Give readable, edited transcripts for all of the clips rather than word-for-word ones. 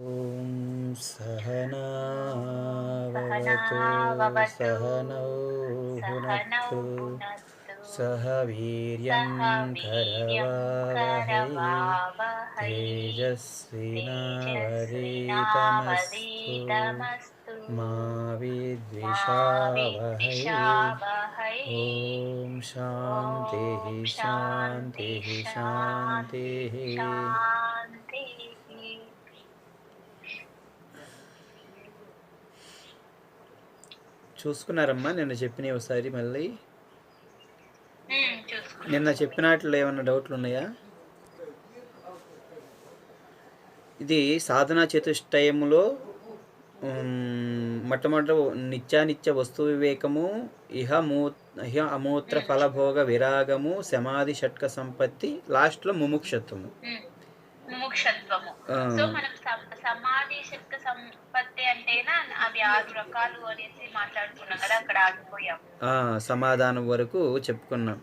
ॐ सहनाववतु सहनौ भुनक्तु सह वीर्यं करवावहै तेजस्विनावधीतमस्तु मा विद्विषावहै। ॐ शान्तिः शान्तिः शान्तिः। చూసుకున్నారమ్మా నిన్న చెప్పినవి ఒకసారి మళ్ళీ? నిన్న చెప్పినట్లు ఏమన్నా డౌట్లు ఉన్నాయా? ఇది సాధనా చతుష్టయములో మొట్టమొదట నిత్యానిత్య వస్తు వివేకము, ఇహ అమూత్ర ఫలభోగ విరాగము, సమాధి షట్క సంపత్తి, లాస్ట్లో ముముక్షత్వము. సమాధి షట్క సంపత్తి అంటేనా అవి 6 రకాలు అనేసి మాట్లాడుకున్నాం కదా, అక్కడ ఆగిపోయాం. సమాధానం వరకు చెప్పుకున్నాం.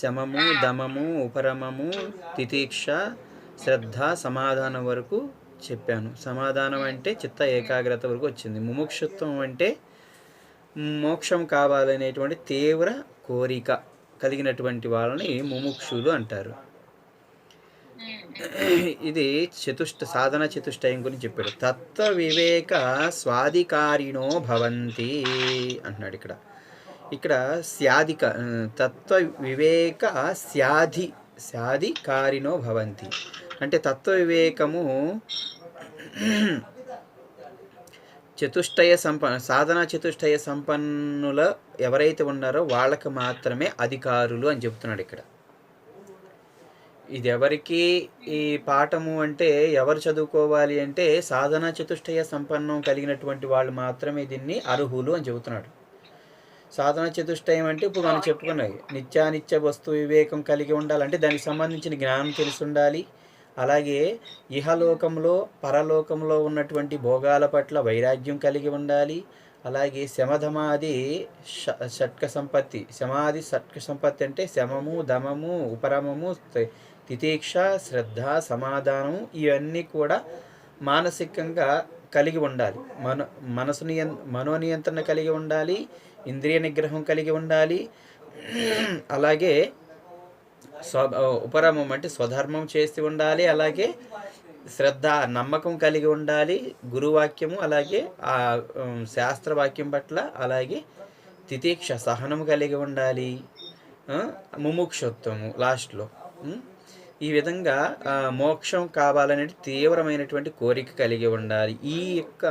శమము, దమము, ఉపరమము, తితీక్ష, శ్రద్ధ, సమాధానం వరకు చెప్పాను. సమాధానం అంటే చిత్త ఏకాగ్రత వరకు వచ్చింది. ముముక్షుత్వం అంటే మోక్షం కావాలనేటువంటి తీవ్ర కోరిక కలిగినటువంటి వాళ్ళని ముముక్షులు అంటారు. ఇది సాధన చతుష్టయం గురించి చెప్పాడు. తత్వ వివేక స్వాధికారిణో భవంతి అంటున్నాడు ఇక్కడ. తత్వ వివేక స్యాధికారినో భవంతి అంటే తత్వ వివేకము సాధనా చతుష్టయ సంపన్నుల ఎవరైతే ఉన్నారో వాళ్ళకి మాత్రమే అధికారులు అని చెప్తున్నాడు ఇక్కడ. ఇది ఎవరికి ఈ పాఠము అంటే ఎవరు చదువుకోవాలి అంటే సాధనా చతుష్టయ సంపన్నం కలిగినటువంటి వాళ్ళు మాత్రమే దీన్ని అర్హులు అని చెబుతున్నాడు. సాధన చతుష్టయం అంటే ఇప్పుడు మనం చెప్పుకున్నాయి, నిత్యానిత్య వస్తు వివేకం కలిగి ఉండాలంటే దానికి సంబంధించిన జ్ఞానం తెలిసి ఉండాలి. అలాగే ఇహలోకంలో పరలోకంలో ఉన్నటువంటి భోగాల పట్ల వైరాగ్యం కలిగి ఉండాలి. అలాగే శమధమాది షట్క సంపత్తి, సమాధి షట్క సంపత్తి అంటే శమము, దమము, ఉపరమము, తితీక్ష, శ్రద్ధ, సమాధానము ఇవన్నీ కూడా మానసికంగా కలిగి ఉండాలి. మనోనియంత్రణ కలిగి ఉండాలి, ఇంద్రియ నిగ్రహం కలిగి ఉండాలి. అలాగే ఉపరమం అంటే స్వధర్మం చేసి ఉండాలి. అలాగే శ్రద్ధ నమ్మకం కలిగి ఉండాలి గురువాక్యము, అలాగే ఆ శాస్త్రవాక్యం పట్ల. అలాగే తితీక్ష సహనం కలిగి ఉండాలి. ముముక్షత్వము లాస్ట్లో. ఈ విధంగా మోక్షం కావాలనే తీవ్రమైనటువంటి కోరిక కలిగి ఉండాలి. ఈ యొక్క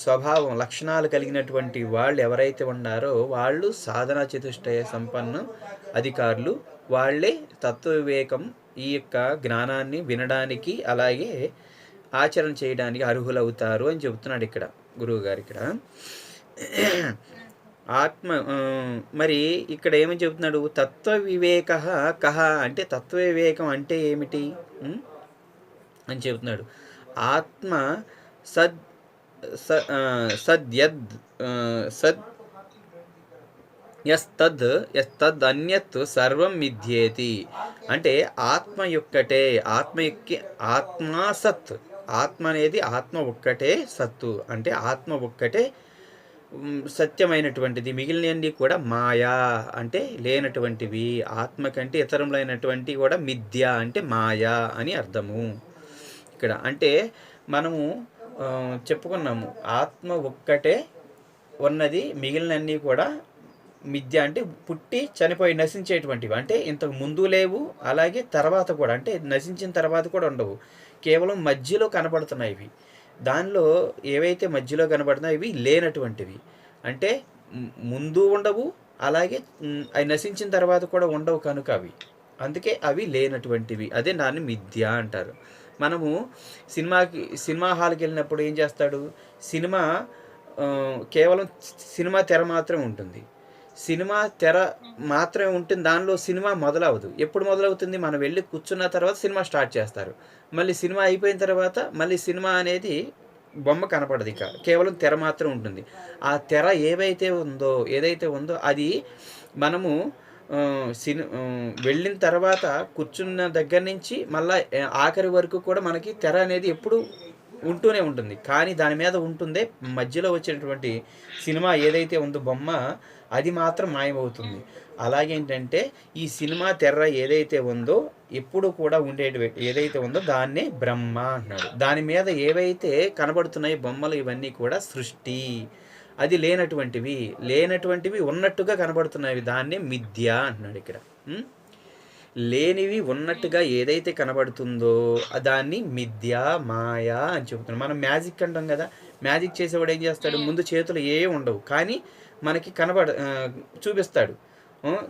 స్వభావం లక్షణాలు కలిగినటువంటి వాళ్ళు ఎవరైతే ఉన్నారో వాళ్ళు సాధనా చతుష్టయ సంపన్న అధికారులు. వాళ్ళే తత్వ వివేకం ఈ యొక్క జ్ఞానాన్ని వినడానికి అలాగే ఆచరణ చేయడానికి అర్హులవుతారు అని చెబుతున్నాడు ఇక్కడ గురువుగారు. ఇక్కడ మరి ఇక్కడ ఏమని చెబుతున్నాడు? తత్వ వివేక కహ అంటే తత్వ వివేకం అంటే ఏమిటి అని చెబుతున్నాడు. ఆత్మ యస్తద్ అన్యత్ సర్వం మిథ్యేతి అంటే ఆత్మ యొక్కటే, ఆత్మా సత్. ఆత్మ అనేది ఆత్మ ఒక్కటే సత్తు అంటే ఆత్మ ఒక్కటే సత్యమైనటువంటిది, మిగిలినవి కూడా మాయా అంటే లేనటువంటివి. ఆత్మ కంటే ఇతరములైనటువంటి కూడా మిథ్య అంటే మాయా అని అర్థము ఇక్కడ. అంటే మనము చెప్పుకున్నాము ఆత్మ ఒక్కటే ఉన్నది, మిగిలినన్నీ కూడా మిథ్య అంటే పుట్టి చనిపోయి నశించేటువంటివి. అంటే ఇంతకు ముందు లేవు, అలాగే తర్వాత కూడా అంటే నశించిన తర్వాత కూడా ఉండవు, కేవలం మధ్యలో కనపడుతున్నాయి ఇవి. దానిలో ఏవైతే మధ్యలో కనపడుతున్నాయి ఇవి లేనటువంటివి, అంటే ముందు ఉండవు, అలాగే అవి నశించిన తర్వాత కూడా ఉండవు కనుక అవి, అందుకే అవి లేనటువంటివి. అదే దాన్ని మిథ్య అంటారు. మనము సినిమా హాల్కి వెళ్ళినప్పుడు ఏం చేస్తాడు, కేవలం సినిమా తెర మాత్రమే ఉంటుంది. సినిమా తెర మాత్రమే ఉంటుంది, దానిలో సినిమా మొదలవదు. ఎప్పుడు మొదలవుతుంది? మనం వెళ్ళి కూర్చున్న తర్వాత సినిమా స్టార్ట్ చేస్తారు. మళ్ళీ సినిమా అయిపోయిన తర్వాత మళ్ళీ సినిమా అనేది బొమ్మ కనపడదు, ఇక కేవలం తెర మాత్రం ఉంటుంది. ఆ తెర ఏదైతే ఉందో అది మనము వెళ్ళిన తర్వాత కూర్చున్న దగ్గర నుంచి మళ్ళీ ఆఖరి వరకు కూడా మనకి తెర అనేది ఎప్పుడు ఉంటూనే ఉంటుంది. కానీ దాని మీద ఉంటుందే మధ్యలో వచ్చేటటువంటి సినిమా ఏదైతే ఉందో బొమ్మ, అది మాత్రం మాయమవుతుంది. అలాగేంటంటే ఈ సినిమా తెర ఏదైతే ఉందో ఎప్పుడు కూడా ఉండేటి ఏదైతే ఉందో దాన్నే బ్రహ్మ అంటున్నాడు. దాని మీద ఏవైతే కనబడుతున్నాయి బొమ్మలు ఇవన్నీ కూడా సృష్టి. అది లేనటువంటివి ఉన్నట్టుగా కనబడుతున్నవి, దాన్నే మిథ్య అంటున్నాడు ఇక్కడ. లేనివి ఉన్నట్టుగా ఏదైతే కనబడుతుందో దాన్ని మిథ్య, మాయా అని చెబుతున్నాడు. మనం మ్యాజిక్ అంటాం కదా, మ్యాజిక్ చేసేవాడు ఏం చేస్తాడు, ముందు చేతులు ఉండవు కానీ మనకి చూపిస్తాడు.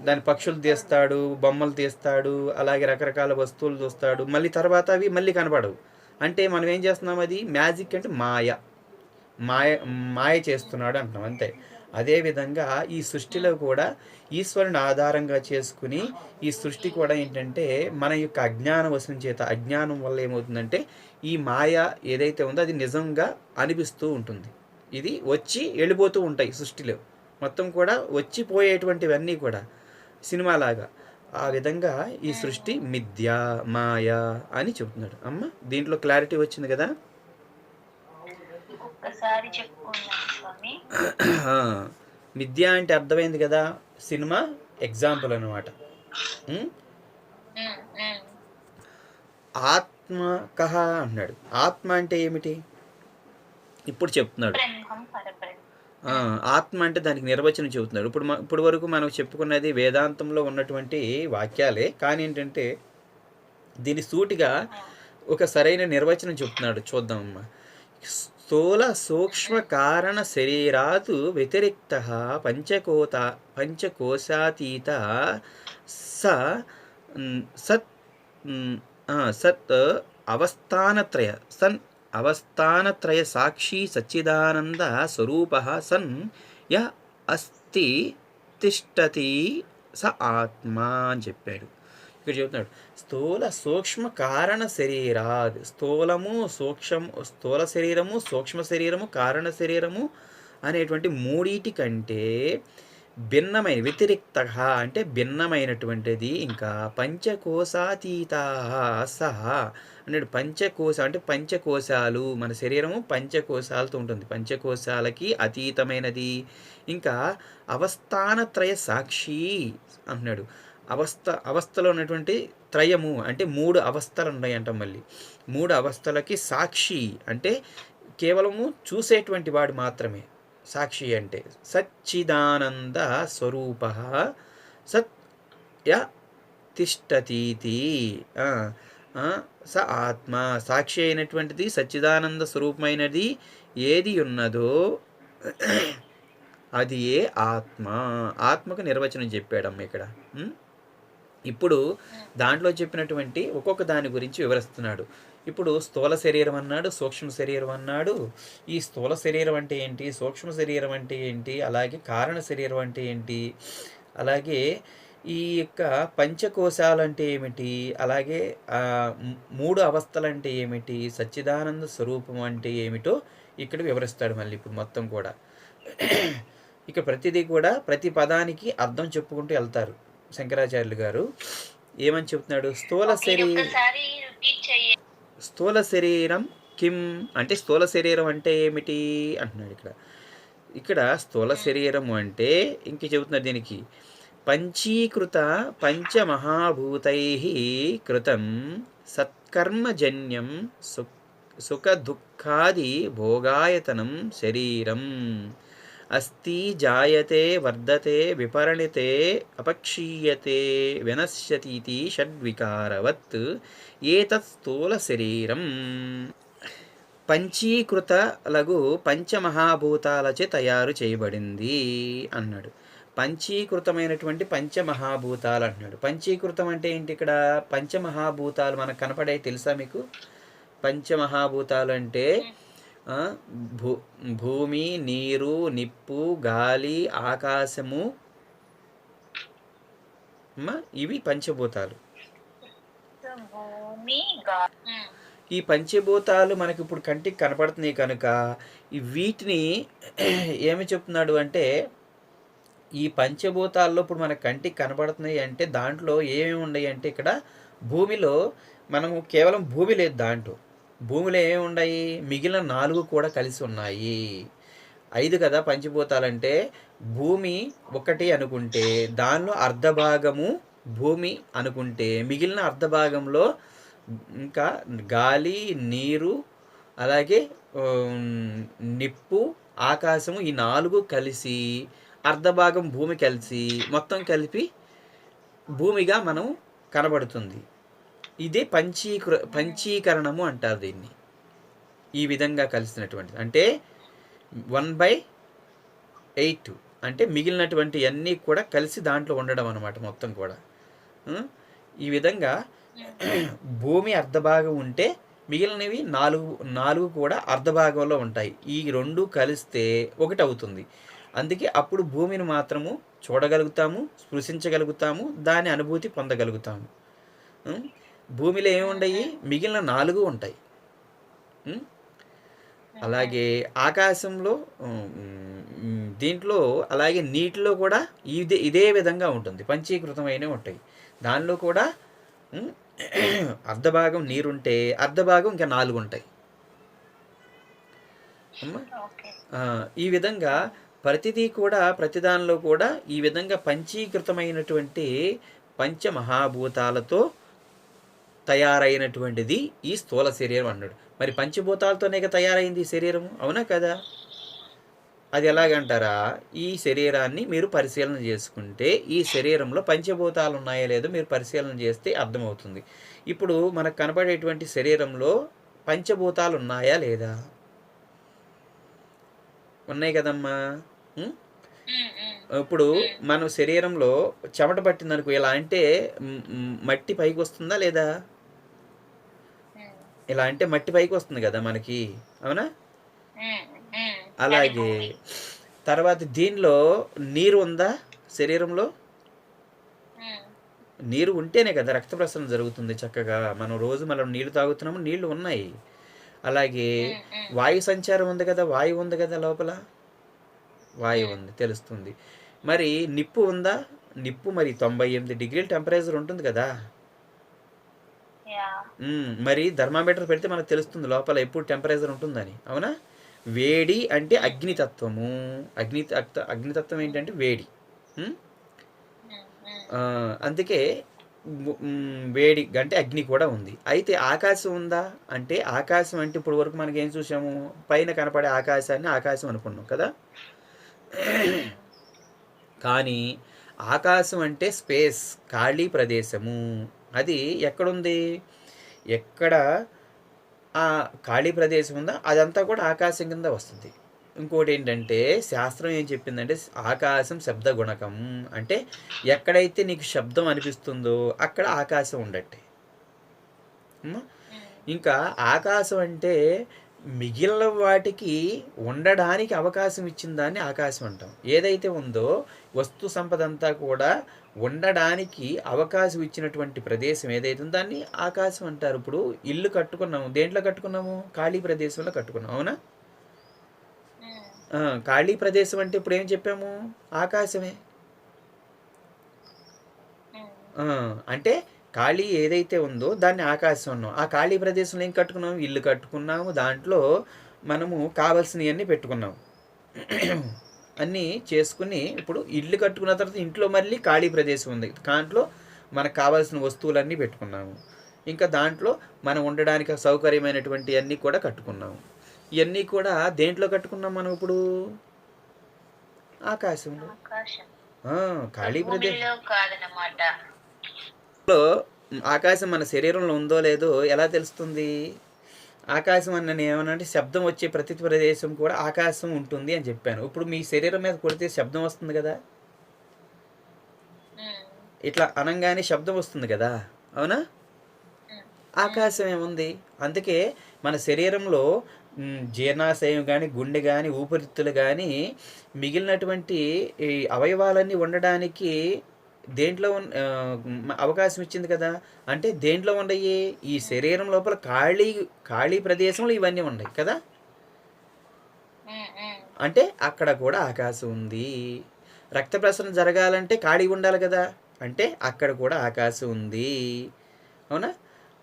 దాని పక్షులు తీస్తాడు, బొమ్మలు తీస్తాడు, అలాగే రకరకాల వస్తువులు చూస్తాడు, మళ్ళీ తర్వాత అవి మళ్ళీ కనబడవు. అంటే మనం ఏం చేస్తున్నాం, అది మ్యాజిక్ అంటే మాయ చేస్తున్నాడు అంటున్నాం అంతే. అదేవిధంగా ఈ సృష్టిలో కూడా ఈశ్వరుని ఆధారంగా చేసుకుని ఈ సృష్టి కూడా ఏంటంటే మన యొక్క అజ్ఞాన వశం చేత, అజ్ఞానం వల్ల ఏమవుతుందంటే ఈ మాయ ఏదైతే ఉందో అది నిజంగా అనిపిస్తూ ఉంటుంది. ఇది వచ్చి వెళ్ళిపోతూ ఉంటాయి సృష్టిలో మొత్తం కూడా, వచ్చిపోయేటువంటివన్నీ కూడా సినిమాలాగా. ఆ విధంగా ఈ సృష్టి మిథ్య, మాయ అని చెబుతున్నాడు. అమ్మ దీంట్లో క్లారిటీ వచ్చింది కదా. మిథ్య అంటే అర్థమైంది కదా, సినిమా ఎగ్జాంపుల్ అనమాట. ఆత్మ కహ అన్నాడు. ఆత్మ అంటే ఏమిటి ఇప్పుడు చెప్తున్నాడు. ఆత్మ అంటే దానికి నిర్వచనం చెబుతున్నాడు. ఇప్పుడు వరకు మనం చెప్పుకున్నది వేదాంతంలో ఉన్నటువంటి వాక్యాలే, కానీ ఏంటంటే దీని సూటిగా ఒక సరైన నిర్వచనం చెప్తున్నాడు. చూద్దామమ్మా. స్థూల సూక్ష్మ కారణ శరీరాత్ వ్యతిరిక్త పంచకోశాతీత సత్ అవస్థానత్రయ సాక్షి సచ్చిదానంద స్వరూప సన్ య అస్తి తిష్టతి స ఆత్మా అని చెప్పాడు. ఇక్కడ చెబుతున్నాడు స్థూల సూక్ష్మ కారణ శరీరాద్. స్థూల శరీరము, సూక్ష్మ శరీరము, కారణ శరీరము అనేటువంటి మూడిటి కంటే భిన్నమైన, వ్యతిరిక్త అంటే భిన్నమైనటువంటిది. ఇంకా పంచకోశాతీత సహా అన్నాడు. పంచకోశ అంటే పంచకోశాలు, మన శరీరము పంచకోశాలతో ఉంటుంది, పంచకోశాలకి అతీతమైనది. ఇంకా అవస్థానత్రయ సాక్షి అంటున్నాడు. అవస్థలో ఉన్నటువంటి త్రయము అంటే 3 అవస్థలు ఉన్నాయంట. మళ్ళీ 3 అవస్థలకి సాక్షి అంటే కేవలము చూసేటువంటి వాడు మాత్రమే సాక్షి. అంటే సచ్చిదానంద స్వరూప సత్య తిష్టతీతి స ఆత్మ. సాక్షి అయినటువంటిది, సచ్చిదానంద స్వరూపమైనది ఏది ఉన్నదో అది ఏ ఆత్మ. ఆత్మకు నిర్వచనం చెప్పాడమ్మ ఇక్కడ. ఇప్పుడు దాంట్లో చెప్పినటువంటి ఒక్కొక్క దాని గురించి వివరిస్తున్నాడు. ఇప్పుడు స్థూల శరీరం అన్నాడు, సూక్ష్మ శరీరం అన్నాడు. ఈ స్థూల శరీరం అంటే ఏంటి, సూక్ష్మ శరీరం అంటే ఏంటి, అలాగే కారణ శరీరం అంటే ఏంటి, అలాగే ఈ యొక్క పంచకోశాలు అంటే ఏమిటి, అలాగే 3 అవస్థలు అంటే ఏమిటి, సచ్చిదానంద స్వరూపం అంటే ఏమిటో ఇక్కడ వివరిస్తాడు. మళ్ళీ ఇప్పుడు మొత్తం కూడా ఇక ప్రతిదీ కూడా ప్రతి పదానికి అర్థం చెప్పుకుంటూ వెళ్తారు శంకరాచార్యులు గారు. ఏమని చెప్తున్నాడు, స్థూల శరీరం కిం అంటే స్థూల శరీరం అంటే ఏమిటి అంటున్నాడు. ఇక్కడ స్థూల శరీరము అంటే ఇంక చెబుతున్నారు దీనికి పంచీకృత పంచమహాభూతై కృతం సత్కర్మజన్యం సుఖ దుఃఖాది భోగాయతనం శరీరం అస్తి జాయతే వర్ధతే విపరిణితే అపక్షీయతే వినశ్యతి షడ్వికారవత్ ఏతత్ స్థూల శరీరం. పంచీకృతలగు పంచమహాభూతాలచే తయారు చేయబడింది అన్నాడు. పంచీకృతమైనటువంటి పంచమహాభూతాలు అంటున్నాడు. పంచీకృతం అంటే ఏంటి, ఇక్కడ పంచమహాభూతాలు మనకు కనపడే తెలుసా మీకు? పంచమహాభూతాలు అంటే భూమి, నీరు, నిప్పు, గాలి, ఆకాశము, ఇవి పంచభూతాలు. ఈ పంచభూతాలు మనకి ఇప్పుడు కంటికి కనపడుతున్నాయి కనుక వీటిని ఏమి చెప్తున్నాడు అంటే ఈ పంచభూతాల్లో ఇప్పుడు మన కంటికి కనబడుతున్నాయి అంటే దాంట్లో ఏమేమి ఉన్నాయి అంటే ఇక్కడ భూమిలో మనము కేవలం భూమి లేదు, దాంట్లో భూమిలో ఏమేమి ఉన్నాయి, మిగిలిన 4 కూడా కలిసి ఉన్నాయి. 5 కదా పంచభూతాలంటే. భూమి ఒకటి అనుకుంటే దానిలో అర్ధభాగము భూమి అనుకుంటే మిగిలిన అర్ధభాగంలో ఇంకా గాలి, నీరు, అలాగే నిప్పు, ఆకాశము, ఈ 4 కలిసి అర్ధభాగం భూమి కలిసి మొత్తం కలిపి భూమిగా మనం కనబడుతుంది. ఇదే పంచీకరణము అంటారు దీన్ని. ఈ విధంగా కలిసినటువంటిది అంటే 1/8 అంటే మిగిలినటువంటి అన్నీ కూడా కలిసి దాంట్లో ఉండడం అన్నమాట మొత్తం కూడా. ఈ విధంగా భూమి అర్ధభాగం ఉంటే మిగిలినవి 4 కూడా అర్ధభాగంలో ఉంటాయి. ఈ 2 కలిస్తే ఒకటి అవుతుంది. అందుకే అప్పుడు భూమిని మాత్రము చూడగలుగుతాము, స్పృశించగలుగుతాము, దాని అనుభూతి పొందగలుగుతాము. భూమిలో ఏముంటాయి, మిగిలిన 4 ఉంటాయి. అలాగే ఆకాశంలో దీంట్లో అలాగే నీటిలో కూడా ఇదే విధంగా ఉంటుంది, పంచీకృతమైనవి ఉంటాయి. దానిలో కూడా అర్ధభాగం నీరుంటే అర్ధభాగం ఇంకా 4 ఉంటాయి. ఈ విధంగా ప్రతిదీ కూడా ప్రతిదానిలో కూడా ఈ విధంగా పంచీకృతమైనటువంటి పంచమహాభూతాలతో తయారైనటువంటిది ఈ స్థూల శరీరం అన్నాడు. మరి పంచభూతాలతోనే తయారైంది శరీరము, అవునా కదా? అది ఎలాగంటారా, ఈ శరీరాన్ని మీరు పరిశీలన చేసుకుంటే ఈ శరీరంలో పంచభూతాలు ఉన్నాయో లేదో మీరు పరిశీలన చేస్తే అర్థమవుతుంది. ఇప్పుడు మనకు కనపడేటువంటి శరీరంలో పంచభూతాలు ఉన్నాయా లేదా? ఉన్నాయి కదమ్మా. ఇప్పుడు మన శరీరంలో చెమట పట్టిందనుకో, ఇలా అంటే మట్టి పైకి వస్తుందా లేదా? ఇలా అంటే మట్టి పైకి వస్తుంది కదా మనకి, అవునా? అలాగే తర్వాత దీనిలో నీరు ఉందా శరీరంలో? నీరు ఉంటేనే కదా రక్త ప్రసరణ జరుగుతుంది చక్కగా. మనం నీళ్లు తాగుతున్నాము, నీళ్లు ఉన్నాయి. అలాగే వాయు సంచారం ఉంది కదా, వాయువు ఉంది కదా లోపల, వాయువు ఉంది తెలుస్తుంది. మరి నిప్పు ఉందా? నిప్పు మరి 98 డిగ్రీల టెంపరేచర్ ఉంటుంది కదా. మరి థర్మామీటర్ పెడితే మనకు తెలుస్తుంది లోపల ఎప్పుడు టెంపరేచర్ ఉంటుందని, అవునా? వేడి అంటే అగ్నితత్వము. అగ్నితత్వం ఏంటంటే వేడి. అందుకే వేడి అంటే అగ్ని కూడా ఉంది. అయితే ఆకాశం ఉందా అంటే, ఆకాశం అంటే ఇప్పుడు వరకు మనకి ఏం చూసాము, పైన కనపడే ఆకాశాన్ని ఆకాశం అనుకున్నాం కదా. కానీ ఆకాశం అంటే స్పేస్, ఖాళీ ప్రదేశము. అది ఎక్కడుంది? ఎక్కడ ఆ ఖాళీ ప్రదేశం ఉందో అదంతా కూడా ఆకాశం కింద వస్తుంది. ఇంకోటి ఏంటంటే శాస్త్రం ఏం చెప్పిందంటే ఆకాశం శబ్ద గుణకం అంటే ఎక్కడైతే నీకు శబ్దం అనిపిస్తుందో అక్కడ ఆకాశం ఉండట్టే. ఇంకా ఆకాశం అంటే మిగిలిన వాటికి ఉండడానికి అవకాశం ఇచ్చిన దాన్ని ఆకాశం అంటాం. ఏదైతే ఉందో వస్తు సంపద అంతా కూడా ఉండడానికి అవకాశం ఇచ్చినటువంటి ప్రదేశం ఏదైతే ఉందో దాన్ని ఆకాశం అంటారు. ఇప్పుడు ఇల్లు కట్టుకున్నాము, దేంట్లో కట్టుకున్నాము? ఖాళీ ప్రదేశంలో కట్టుకున్నాము, అవునా? ఖాళీ ప్రదేశం అంటే ఇప్పుడు ఏం చెప్పాము? ఆకాశమే. అంటే ఖాళీ ఏదైతే ఉందో దాన్ని ఆకాశం అన్నాం. ఆ ఖాళీ ప్రదేశంలో ఏం కట్టుకున్నాము? ఇల్లు కట్టుకున్నాము, దాంట్లో మనము కావాల్సినవన్నీ పెట్టుకున్నాము, అన్నీ చేసుకుని ఇప్పుడు ఇల్లు కట్టుకున్న తర్వాత ఇంట్లో మళ్ళీ ఖాళీ ప్రదేశం ఉంది, దాంట్లో మనకు కావాల్సిన వస్తువులన్నీ పెట్టుకున్నాము. ఇంకా దాంట్లో మనం ఉండడానికి సౌకర్యమైనటువంటి అన్నీ కూడా కట్టుకున్నాము. ఇవన్నీ కూడా దేంట్లో కట్టుకున్నాం మనం ఇప్పుడు? ఆకాశంలో. ఖాళీ ప్రదేశంలో ఆకాశం మన శరీరంలో ఉందో లేదో ఎలా తెలుస్తుంది? ఆకాశం అన్న ఏమనంటే శబ్దం వచ్చే ప్రతి ప్రదేశం కూడా ఆకాశం ఉంటుంది అని చెప్పాను. ఇప్పుడు మీ శరీరం మీద కొడితే శబ్దం వస్తుంది కదా, ఇట్లా అనంగానే శబ్దం వస్తుంది కదా, అవునా? ఆకాశం ఏముంది? అందుకే మన శరీరంలో జీర్ణాశయం కానీ, గుండె కానీ, ఊపిరితిత్తులు కానీ మిగిలినటువంటి ఈ అవయవాలన్నీ ఉండడానికి దేంట్లో అవకాశం ఇచ్చింది కదా. అంటే దేంట్లో ఉండయి? ఈ శరీరం లోపల ఖాళీ ప్రదేశంలో ఇవన్నీ ఉన్నాయి కదా. అంటే అక్కడ కూడా ఆకాశం ఉంది. రక్త ప్రసరణ జరగాలంటే ఖాళీ ఉండాలి కదా, అంటే అక్కడ కూడా ఆకాశం ఉంది. అవునా?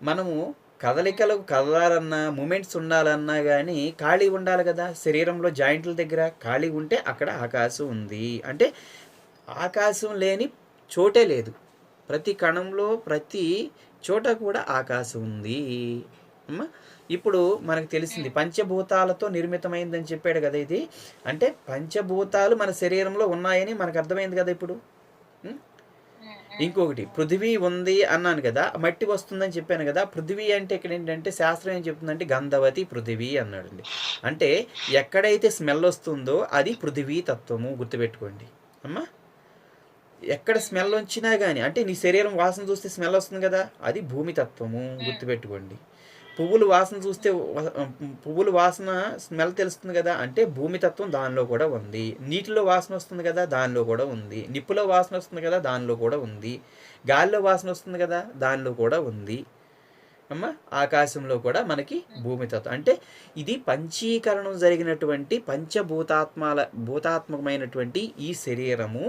మనము కదలికలకు కదలాలన్నా మూమెంట్స్ ఉండాలన్నా కానీ ఖాళీ ఉండాలి కదా. శరీరంలో జాయింట్ల దగ్గర ఖాళీ ఉంటే అక్కడ ఆకాశం ఉంది. అంటే ఆకాశం లేని చోటే లేదు. ప్రతి కణంలో ప్రతి చోట కూడా ఆకాశం ఉంది అమ్మా. ఇప్పుడు మనకు తెలిసింది పంచభూతాలతో నిర్మితమైందని చెప్పాడు కదా ఇది. అంటే పంచభూతాలు మన శరీరంలో ఉన్నాయని మనకు అర్థమైంది కదా ఇప్పుడు. ఇంకొకటి పృథివీ ఉంది అన్నాను కదా, మట్టి వస్తుందని చెప్పాను కదా. పృథివీ అంటే ఇక్కడ ఏంటంటే శాస్త్రం ఏం చెప్తుందంటే గంధవతి పృథివీ అన్నాడండి. అంటే ఎక్కడైతే స్మెల్ వస్తుందో అది పృథివీ తత్వము, గుర్తుపెట్టుకోండి అమ్మా. ఎక్కడ స్మెల్ వచ్చినా కానీ, అంటే నీ శరీరం వాసన చూస్తే స్మెల్ వస్తుంది కదా, అది భూమి తత్వము, గుర్తుపెట్టుకోండి. పువ్వులు వాసన చూస్తే పువ్వులు వాసన స్మెల్ తెలుస్తుంది కదా, అంటే భూమి తత్వం దానిలో కూడా ఉంది. నీటిలో వాసన వస్తుంది కదా, దానిలో కూడా ఉంది. నిప్పులో వాసన వస్తుంది కదా, దానిలో కూడా ఉంది. గాలిలో వాసన వస్తుంది కదా, దానిలో కూడా ఉంది అమ్మ. ఆకాశంలో కూడా మనకి భూమి తత్వం. అంటే ఇది పంచీకరణం జరిగినటువంటి భూతాత్మకమైనటువంటి ఈ శరీరము.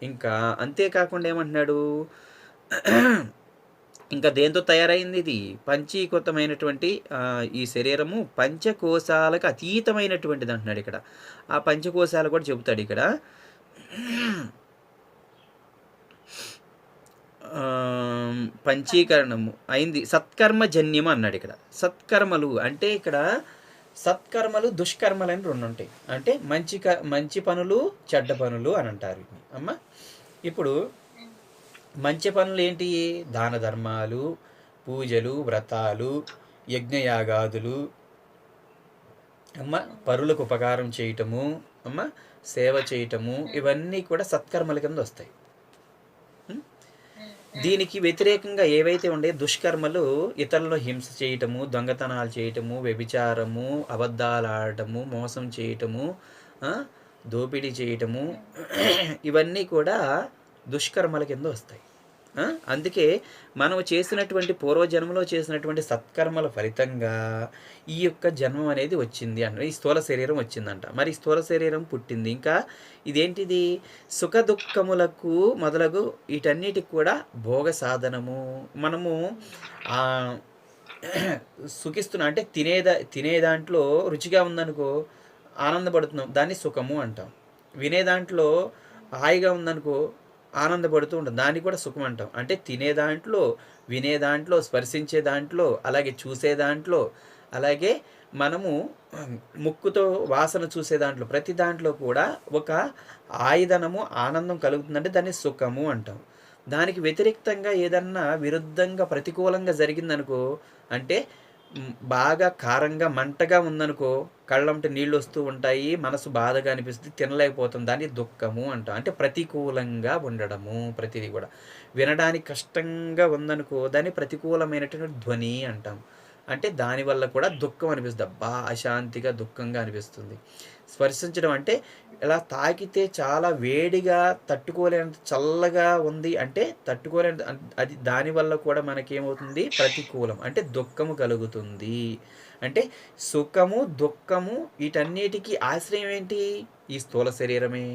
ఇంకా అంతేకాకుండా ఏమంటున్నాడు, ఇంకా దేంతో తయారైంది ఇది? పంచీకృతమైనటువంటి ఈ శరీరము పంచకోశాలకు అతీతమైనటువంటిది అంటున్నాడు ఇక్కడ. ఆ పంచకోశాలు కూడా చెబుతాడు ఇక్కడ. పంచీకరణము అయింది సత్కర్మజన్యము అన్నాడు ఇక్కడ. సత్కర్మలు అంటే ఇక్కడ సత్కర్మలు దుష్కర్మలు అని రెండు ఉంటాయి. అంటే మంచి పనులు చెడ్డ పనులు అని అంటారు అమ్మ. ఇప్పుడు మంచి పనులు ఏంటి? దాన ధర్మాలు, పూజలు, వ్రతాలు, యజ్ఞయాగాదులు అమ్మ, పరులకు ఉపకారం చేయటము అమ్మ, సేవ చేయటము, ఇవన్నీ కూడా సత్కర్మల కింద వస్తాయి. దీనికి వ్యతిరేకంగా ఏవైతే ఉండే దుష్కర్మలు, ఇతరులను హింస చేయటము, దొంగతనాలు చేయటము, వ్యభిచారము, అబద్ధాలు ఆడటము, మోసం చేయటము, దోపిడీ చేయటము, ఇవన్నీ కూడా దుష్కర్మల కింద వస్తాయి. అందుకే మనం చేసినటువంటి పూర్వజన్మలో చేసినటువంటి సత్కర్మల ఫలితంగా ఈ యొక్క జన్మం అనేది వచ్చింది అన్న, ఈ స్థూల శరీరం వచ్చిందంట. మరి స్థూల శరీరం పుట్టింది. ఇంకా ఇదేంటిది? సుఖ దుఃఖములకు మొదలగు వీటన్నిటికి కూడా భోగ సాధనము. మనము సుఖిస్తున్నాం అంటే తినే దాంట్లో రుచిగా ఉందనుకో ఆనందపడుతున్నాం, దాన్ని సుఖము అంటాం. వినే దాంట్లో హాయిగా ఉందనుకో ఆనందపడుతూ ఉంటాం, దాన్ని కూడా సుఖం అంటాం. అంటే తినే దాంట్లో, వినే దాంట్లో, స్పర్శించే దాంట్లో, అలాగే చూసే దాంట్లో, అలాగే మనము ముక్కుతో వాసన చూసే దాంట్లో, ప్రతి దాంట్లో కూడా ఒక ఆయుధనము ఆనందం కలుగుతుందంటే దాన్ని సుఖము అంటాం. దానికి వ్యతిరేక్తంగా ఏదన్నా విరుద్ధంగా ప్రతికూలంగా జరిగిందనుకో, అంటే బాగా కారంగా మంటగా ఉందనుకో, కళ్ళంటే నీళ్ళు వస్తూ ఉంటాయి, మనసు బాధగా అనిపిస్తుంది, తినలేకపోతుంది, దాన్ని దుఃఖము అంటాం. అంటే ప్రతికూలంగా ఉండడము. ప్రతిదీ కూడా వినడానికి కష్టంగా ఉందనుకో, దాన్ని ప్రతికూలమైనటువంటి ధ్వని అంటాం. అంటే దానివల్ల కూడా దుఃఖం అనిపిస్తుంది, అబ్బా అశాంతిగా దుఃఖంగా అనిపిస్తుంది. స్పర్శించడం అంటే ఇలా తాకితే చాలా వేడిగా తట్టుకోలేనంత చల్లగా ఉంది అంటే తట్టుకోలేని, అది దానివల్ల కూడా మనకేమవుతుంది? ప్రతికూలం, అంటే దుఃఖము కలుగుతుంది. అంటే సుఖము దుఃఖము వీటన్నిటికీ ఆశ్రయం ఏంటి? ఈ స్థూల శరీరమే.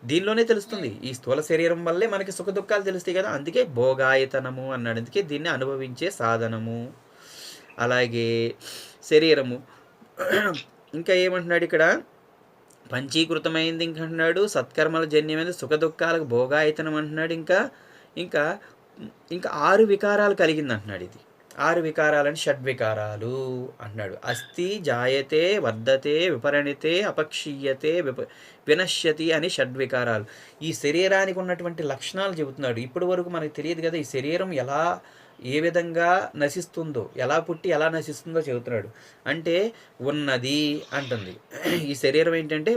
దీనిలోనే తెలుస్తుంది. ఈ స్థూల శరీరం వల్లే మనకి సుఖ దుఃఖాలు తెలుస్తాయి కదా. అందుకే భోగాయతనము అన్నాడు. అందుకే దీన్ని అనుభవించే సాధనము. అలాగే శరీరము ఇంకా ఏమంటున్నాడు ఇక్కడ? పంచీకృతమైంది ఇంకా అంటున్నాడు, సత్కర్మల జన్యమైనది, సుఖ దుఃఖాలకు భోగాయతనం అంటున్నాడు. ఇంకా 6 వికారాలు కలిగింది అంటున్నాడు. ఇది 6 వికారాలని షడ్వికారాలు అన్నాడు. అస్థి, జాయతే, వర్ధతే, విపరిణితే, అపక్షీయతే, వినశ్యతి అని షడ్వికారాలు. ఈ శరీరానికి ఉన్నటువంటి లక్షణాలు చెబుతున్నాడు. ఇప్పటి వరకు మనకు తెలియదు కదా ఈ శరీరం ఏ విధంగా నశిస్తుందో, ఎలా పుట్టి ఎలా నశిస్తుందో చెబుతున్నాడు. అంటే ఉన్నది అంటుంది. ఈ శరీరం ఏంటంటే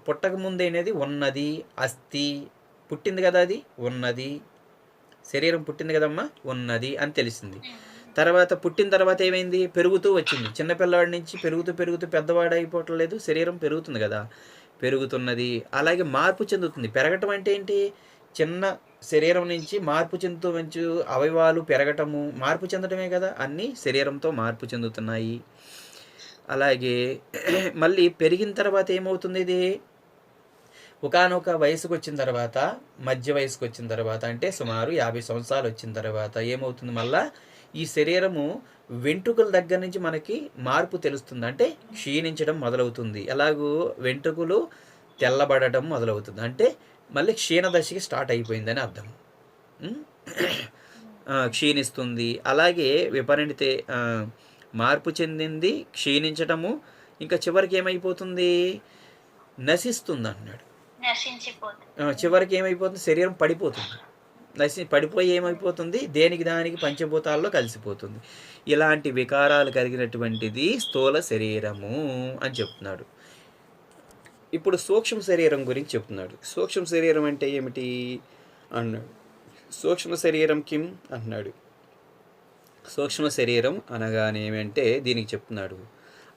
పుట్టక ముందేనేది ఉన్నది, అస్థి, పుట్టింది కదా, అది ఉన్నది. శరీరం పుట్టింది కదమ్మా, ఉన్నది అని తెలిసింది. తర్వాత పుట్టిన తర్వాత ఏమైంది? పెరుగుతూ వచ్చింది. చిన్నపిల్లవాడి నుంచి పెరుగుతూ పెద్దవాడు అయిపోవట్లేదు, శరీరం పెరుగుతుంది కదా, పెరుగుతున్నది. అలాగే మార్పు చెందుతుంది. పెరగటం అంటే ఏంటి? చిన్న శరీరం నుంచి మార్పు చెందుతూ మంచి అవయవాలు పెరగటము, మార్పు చెందటమే కదా. అన్నీ శరీరంతో మార్పు చెందుతున్నాయి. అలాగే మళ్ళీ పెరిగిన తర్వాత ఏమవుతుంది? ఇది ఒకానొక వయసుకు వచ్చిన తర్వాత, మధ్య వయసుకు వచ్చిన తర్వాత, అంటే సుమారు 50 సంవత్సరాలు వచ్చిన తర్వాత ఏమవుతుంది, మళ్ళా ఈ శరీరము వెంట్రుకల దగ్గర నుంచి మనకి మార్పు తెలుస్తుంది. అంటే క్షీణించడం మొదలవుతుంది. ఎలాగూ వెంట్రుకలు తెల్లబడటం మొదలవుతుంది. అంటే మళ్ళీ క్షీణ దశకి స్టార్ట్ అయిపోయిందని అర్థం. క్షీణిస్తుంది. అలాగే విపరీత మార్పు చెందింది, క్షీణించటము, ఇంకా చివరికి ఏమైపోతుంది, నశిస్తుంది అన్నాడు. చివరికి ఏమైపోతుంది, శరీరం పడిపోతుంది. పడిపోయి ఏమైపోతుంది, దేనికి దానికి పంచభూతాల్లో కలిసిపోతుంది. ఇలాంటి వికారాలు కలిగినటువంటిది స్థూల శరీరము అని చెప్తున్నాడు. ఇప్పుడు సూక్ష్మ శరీరం గురించి చెప్తున్నాడు. సూక్ష్మ శరీరం అంటే ఏమిటి అన్నాడు. సూక్ష్మ శరీరం కిం అన్నాడు. సూక్ష్మ శరీరం అనగానేమంటే దీనికి చెప్తున్నాడు,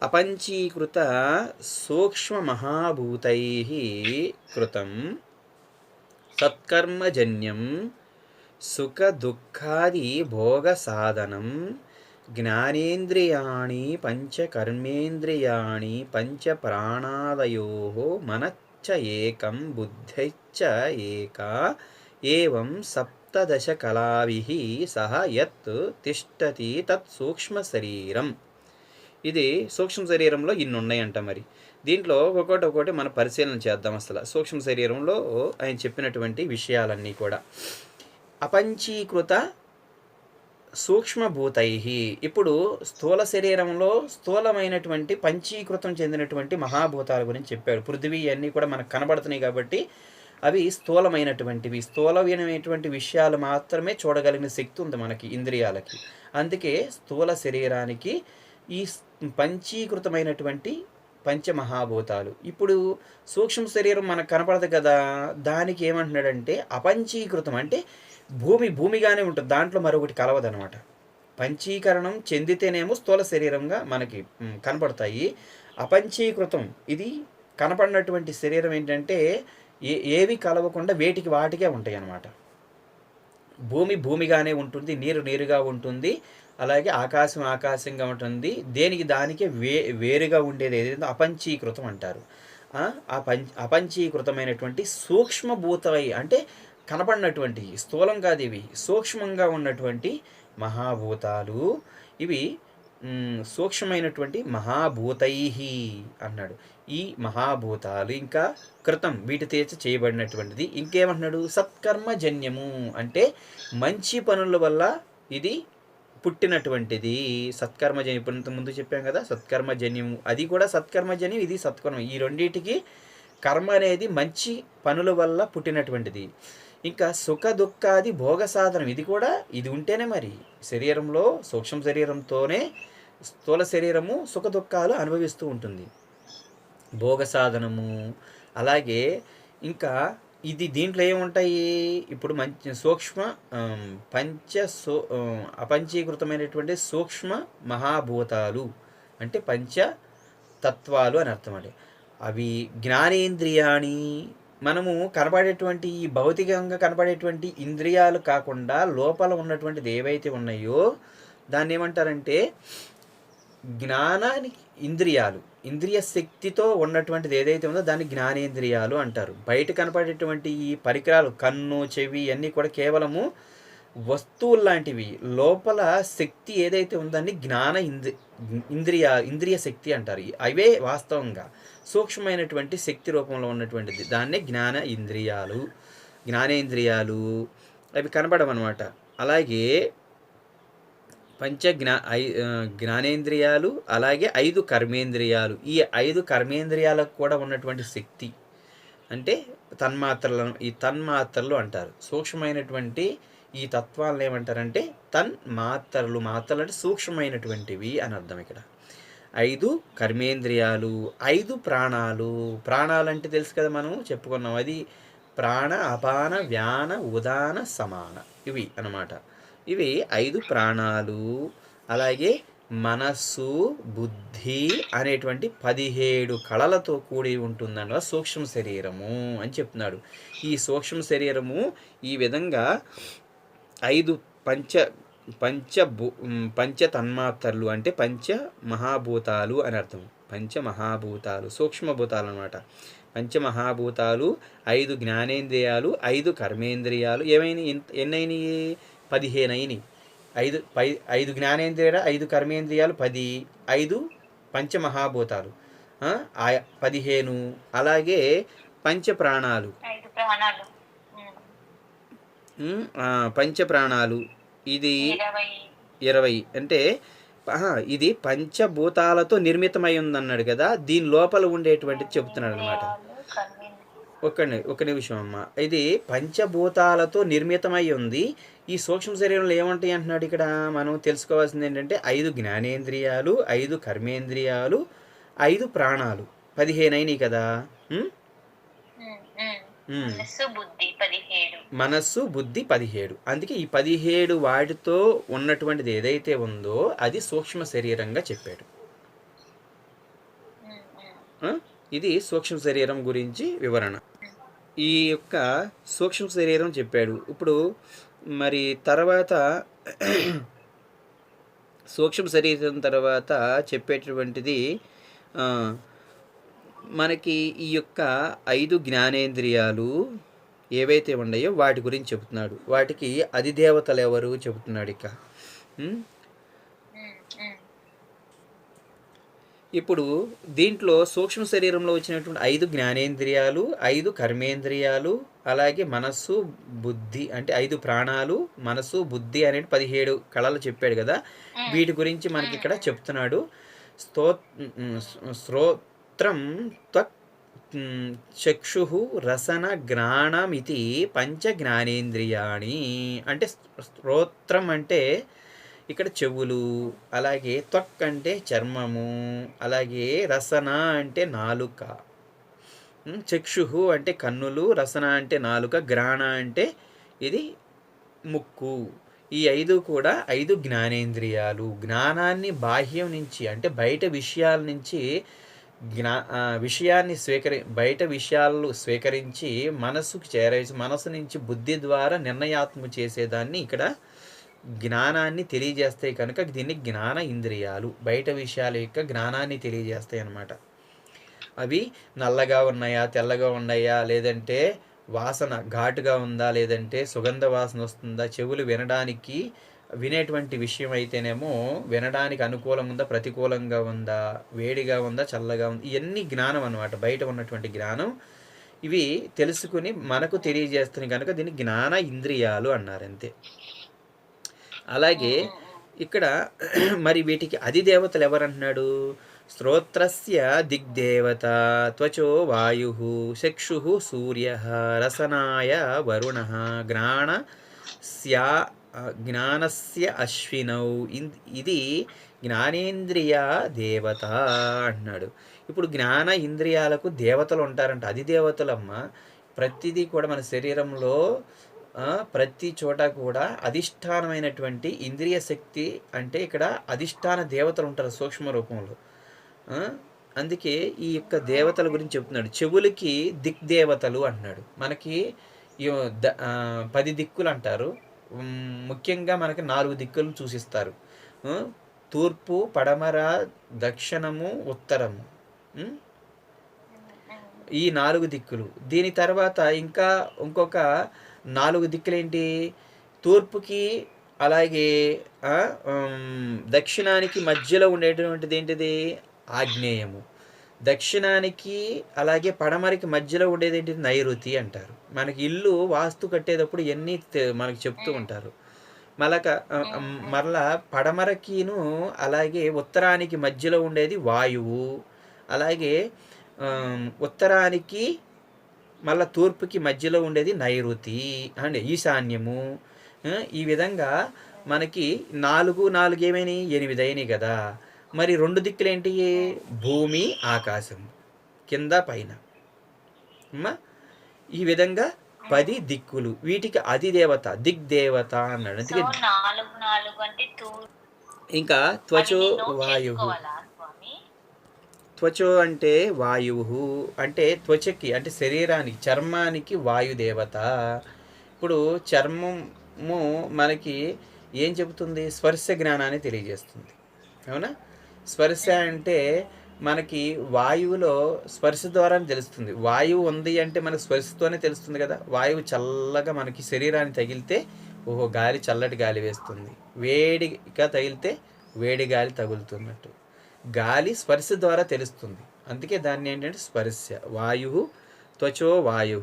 అపంచీకృత సూక్ష్మ మహాభూతై కృతం సత్కర్మజన్యం సుఖ దుఃఖాది భోగ సాధనం జ్ఞానేంద్రియాణి పంచకర్మేంద్రియాణి పంచ ప్రాణాదయో మనశ్చ ఏకం బుద్ధిశ్చ ఏకా ఏవం సప్తదశ కళాభిః సహ యత్ తిష్టతి తత్ సూక్ష్మ శరీరం. ఇది సూక్ష్మ శరీరంలో ఇన్ని ఉన్నాయంట. మరి దీంట్లో ఒక్కొక్కటి మనం పరిశీలన చేద్దాం. అసలు సూక్ష్మ శరీరంలో ఆయన చెప్పినటువంటి విషయాలన్నీ కూడా. అపంచీకృత సూక్ష్మభూతై, ఇప్పుడు స్థూల శరీరంలో స్థూలమైనటువంటి పంచీకృతం చెందినటువంటి మహాభూతాల గురించి చెప్పాడు. పృథివీ అన్నీ కూడా మనకు కనబడుతున్నాయి కాబట్టి అవి స్థూలమైనటువంటివి. స్థూలమైనటువంటి విషయాలు మాత్రమే చూడగలిగిన శక్తి ఉంది మనకి, ఇంద్రియాలకి. అందుకే స్థూల శరీరానికి ఈ పంచీకృతమైనటువంటి పంచమహాభూతాలు. ఇప్పుడు సూక్ష్మ శరీరం మనకు కనపడదు కదా, దానికి ఏమంటున్నాడంటే అపంచీకృతం, అంటే భూమిగానే ఉంటుంది, దాంట్లో మరొకటి కలవదనమాట. పంచీకరణం చెందితేనేమో స్థూల శరీరంగా మనకి కనపడతాయి. అపంచీకృతం, ఇది కనపడినటువంటి శరీరం ఏంటంటే ఏవి కలవకుండా వేటికి వాటికే ఉంటాయి అన్నమాట. భూమిగానే ఉంటుంది, నీరుగా ఉంటుంది, అలాగే ఆకాశం ఆకాశంగా ఉంటుంది. దేనికి దానికే వేరుగా ఉండేది ఏదైతే అపంచీకృతం అంటారు. అపంచీకృతమైనటువంటి సూక్ష్మభూతమై, అంటే కనపడినటువంటి, స్థూలం కాదు ఇవి, సూక్ష్మంగా ఉన్నటువంటి మహాభూతాలు ఇవి. సూక్ష్మమైనటువంటి మహాభూతై అన్నాడు. ఈ మహాభూతాలు ఇంకా కృతం, వీటి చేత చేయబడినటువంటిది. ఇంకేమంటున్నాడు, సత్కర్మజన్యము, అంటే మంచి పనుల వల్ల ఇది పుట్టినటువంటిది. సత్కర్మజన్యం, ఇప్పుడు ముందు చెప్పాం కదా, సత్కర్మజన్యము, అది కూడా సత్కర్మజన్యం, ఇది సత్కర్మ. ఈ రెండింటికి కర్మ అనేది మంచి పనుల వల్ల పుట్టినటువంటిది. ఇంకా సుఖ దుఃఖాది భోగ సాధనం, ఇది కూడా ఇది ఉంటేనే మరి శరీరంలో, సూక్ష్మ శరీరంతోనే స్థూల శరీరము సుఖ దుఃఖాలు అనుభవిస్తూ ఉంటుంది. భోగ సాధనము, అలాగే ఇంకా ఇది దీంట్లో ఏముంటాయి, ఇప్పుడు మంచి సూక్ష్మ అపంచీకృతమైనటువంటి సూక్ష్మ మహాభూతాలు అంటే పంచతత్వాలు అని అర్థం అండి. అవి జ్ఞానేంద్రియాణి, మనము కనపడేటువంటి ఈ భౌతికంగా కనపడేటువంటి ఇంద్రియాలు కాకుండా లోపల ఉన్నటువంటిది ఏవైతే ఉన్నాయో దాన్ని ఏమంటారంటే జ్ఞానానికి ఇంద్రియాలు, ఇంద్రియ శక్తితో ఉన్నటువంటిది ఏదైతే ఉందో దాన్ని జ్ఞానేంద్రియాలు అంటారు. బయట కనపడేటువంటి ఈ పరికరాలు, కన్ను, చెవి అన్నీ కూడా కేవలము వస్తువులు లాంటివి. లోపల శక్తి ఏదైతే ఉందని ఇంద్రియ శక్తి అంటారు. అవే వాస్తవంగా సూక్ష్మమైనటువంటి శక్తి రూపంలో ఉన్నటువంటిది, దాన్నే జ్ఞానేంద్రియాలు అవి కనపడమన్నమాట. అలాగే జ్ఞానేంద్రియాలు, అలాగే 5 కర్మేంద్రియాలు. ఈ 5 కర్మేంద్రియాలకు కూడా ఉన్నటువంటి శక్తి అంటే ఈ తన్మాత్రలు అంటారు. సూక్ష్మమైనటువంటి ఈ తత్వాలను ఏమంటారంటే మాత్రలు అంటే సూక్ష్మమైనటువంటివి అని అర్థం. ఇక్కడ 5 కర్మేంద్రియాలు, 5 ప్రాణాలు అంటే తెలుసు కదా, మనం చెప్పుకున్నాం. అది ప్రాణ, అపాన, వ్యాన, ఉదాన, సమాన, ఇవి అన్నమాట. ఇవి 5 ప్రాణాలు. అలాగే మనస్సు, బుద్ధి అనేటువంటి 17 కళలతో కూడి ఉంటుందన్న సూక్ష్మ శరీరము అని చెప్తున్నాడు. ఈ సూక్ష్మ శరీరము ఈ విధంగా 5 పంచ తన్మాత్రలు అంటే పంచ మహాభూతాలు అని అర్థం. పంచమహాభూతాలు సూక్ష్మభూతాలు అన్నమాట. పంచమహాభూతాలు, 5 జ్ఞానేంద్రియాలు, 5 కర్మేంద్రియాలు ఏమైనాయి? ఎన్నైనాయి? 15 అయినాయి. 5 జ్ఞానేంద్రియాలు, 5 కర్మేంద్రియాలు 10, 5 పంచమహాభూతాలు 15, అలాగే పంచప్రాణాలు, 5 ప్రాణాలు పంచప్రాణాలు ఇది 20. 20. అంటే ఇది పంచభూతాలతో నిర్మితమై ఉందన్నాడు కదా, దీని లోపల ఉండేటువంటిది చెప్తున్నాడు అనమాట. ఒక నిమిషం అమ్మ. ఇది పంచభూతాలతో నిర్మితమై ఉంది. ఈ సూక్ష్మ శరీరంలో ఏముంటాయి అంటున్నాడు ఇక్కడ. మనం తెలుసుకోవాల్సింది ఏంటంటే 5 జ్ఞానేంద్రియాలు, 5 కర్మేంద్రియాలు, 5 ప్రాణాలు, 15 అయినాయి కదా. మనస్సు బుద్ధి 17. అందుకే ఈ 17 వాటితో ఉన్నటువంటిది ఏదైతే ఉందో అది సూక్ష్మ శరీరంగా చెప్పాడు. ఇది సూక్ష్మ శరీరం గురించి వివరణ. ఈ యొక్క సూక్ష్మ శరీరం చెప్పాడు. ఇప్పుడు మరి తర్వాత సూక్ష్మ శరీరం తర్వాత చెప్పేటటువంటిది మనకి ఈ యొక్క 5 జ్ఞానేంద్రియాలు ఏవైతే ఉన్నాయో వాటి గురించి చెబుతున్నాడు. వాటికి అధిదేవతలు ఎవరు చెబుతున్నాడు ఇక. ఇప్పుడు దీంట్లో సూక్ష్మ శరీరంలో వచ్చినటువంటి 5 జ్ఞానేంద్రియాలు, 5 కర్మేంద్రియాలు, అలాగే మనస్సు బుద్ధి అంటే 5 ప్రాణాలు, మనస్సు బుద్ధి అనే 17 కళలు చెప్పాడు కదా. వీటి గురించి మనకి ఇక్కడ చెప్తున్నాడు. శ్రోత్రం త్వక్ చక్షు రసన ఘ్రాణమితి పంచ జ్ఞానేంద్రియాణి. అంటే శ్రోత్రం అంటే ఇక్కడ చెవులు, అలాగే త్వక్ అంటే చర్మము, అలాగే రసన అంటే నాలుక, చక్షు అంటే కన్నులు, రసన అంటే నాలుక, ఘ్రాణ అంటే ఇది ముక్కు. ఈ 5 కూడా 5 జ్ఞానేంద్రియాలు. జ్ఞానాన్ని బాహ్యం నుంచి అంటే బయట విషయాల నుంచి బయట విషయాలు స్వీకరించి మనస్సుకు చేరేసి మనసు నుంచి బుద్ధి ద్వారా నిర్ణయాత్మకం చేసేదాన్ని ఇక్కడ జ్ఞానాన్ని తెలియజేస్తాయి కనుక దీన్ని జ్ఞాన ఇంద్రియాలు. బయట విషయాల యొక్క జ్ఞానాన్ని తెలియజేస్తాయి అన్నమాట. అవి నల్లగా ఉన్నాయా, తెల్లగా ఉన్నాయా, లేదంటే వాసన ఘాటుగా ఉందా, లేదంటే సుగంధ వాసన వస్తుందా, చెవులు వినేటువంటి విషయం అయితేనేమో వినడానికి అనుకూలంగా ఉందా, ప్రతికూలంగా ఉందా, వేడిగా ఉందా, చల్లగా ఉందా, ఇవన్నీ జ్ఞానం అన్నమాట. బయట ఉన్నటువంటి జ్ఞానం ఇవి తెలుసుకుని మనకు తెలియజేస్తున్నాయి కనుక దీన్ని జ్ఞాన ఇంద్రియాలు అన్నారు అంతే. అలాగే ఇక్కడ మరి వీటికి అధిదేవతలు ఎవరంటున్నాడు. శ్రోత్రస్య దిగ్దేవత త్వచో వాయు, చక్షు సూర్య, రసనాయ వరుణ, జ్ఞానస్య అశ్వినౌ. ఇది జ్ఞానేంద్రియ దేవత అంటున్నాడు. ఇప్పుడు జ్ఞాన ఇంద్రియాలకు దేవతలు ఉంటారంట, అధిదేవతలమ్మ. ప్రతిదీ కూడా మన శరీరంలో ప్రతి చోట కూడా అధిష్టానమైనటువంటి ఇంద్రియ శక్తి అంటే ఇక్కడ అధిష్టాన దేవతలు ఉంటారు సూక్ష్మ రూపంలో. అందుకే ఈ యొక్క దేవతల గురించి చెప్తున్నాడు. చెవులకి దిక్దేవతలు అంటున్నాడు. మనకి 10 దిక్కులు అంటారు. ముఖ్యంగా మనకి 4 దిక్కులు సూచిస్తారు. తూర్పు, పడమర, దక్షిణము, ఉత్తరము. ఈ 4 దిక్కులు. దీని తర్వాత ఇంకొక 4 దిక్కులేంటి. తూర్పుకి అలాగే దక్షిణానికి మధ్యలో ఉండేటువంటిది ఏంటిది ఆగ్నేయము. దక్షిణానికి అలాగే పడమరికి మధ్యలో ఉండేది ఏంటిది నైరుతి అంటారు. మనకి ఇల్లు వాస్తు కట్టేటప్పుడు ఇవన్నీ మనకి చెప్తూ ఉంటారు. మరలా పడమరకిను అలాగే ఉత్తరానికి మధ్యలో ఉండేది వాయువు, అలాగే ఉత్తరానికి మళ్ళీ తూర్పుకి మధ్యలో ఉండేది నైరుతి అంటే ఈశాన్యము. ఈ విధంగా మనకి 4 ఏమైనాయి 8 అయినాయి కదా. మరి 2 దిక్కులు ఏంటి. భూమి, ఆకాశం, కింద పైన. ఈ విధంగా 10 దిక్కులు. వీటికి అధిదేవత దిగ్దేవత అన్నాడు. అందుకే ఇంకా త్వచో వాయు. త్వచో అంటే వాయువు అంటే త్వచకి అంటే శరీరానికి చర్మానికి వాయుదేవత. ఇప్పుడు చర్మము మనకి ఏం చెబుతుంది. స్పర్శ జ్ఞానాన్ని తెలియజేస్తుంది. అవునా. స్పర్శ అంటే మనకి వాయువులో స్పర్శ ద్వారా తెలుస్తుంది. వాయువు ఉంది అంటే మనకు స్పర్శతోనే తెలుస్తుంది కదా. వాయువు చల్లగా మనకి శరీరాన్ని తగిలితే ఓహో గాలి చల్లటి గాలి వేస్తుంది, వేడిగా తగిలితే వేడి గాలి తగులుతున్నట్టు గాలి స్పర్శ ద్వారా తెలుస్తుంది. అందుకే దాన్ని ఏంటంటే స్పర్శ. వాయువు త్వచో వాయు,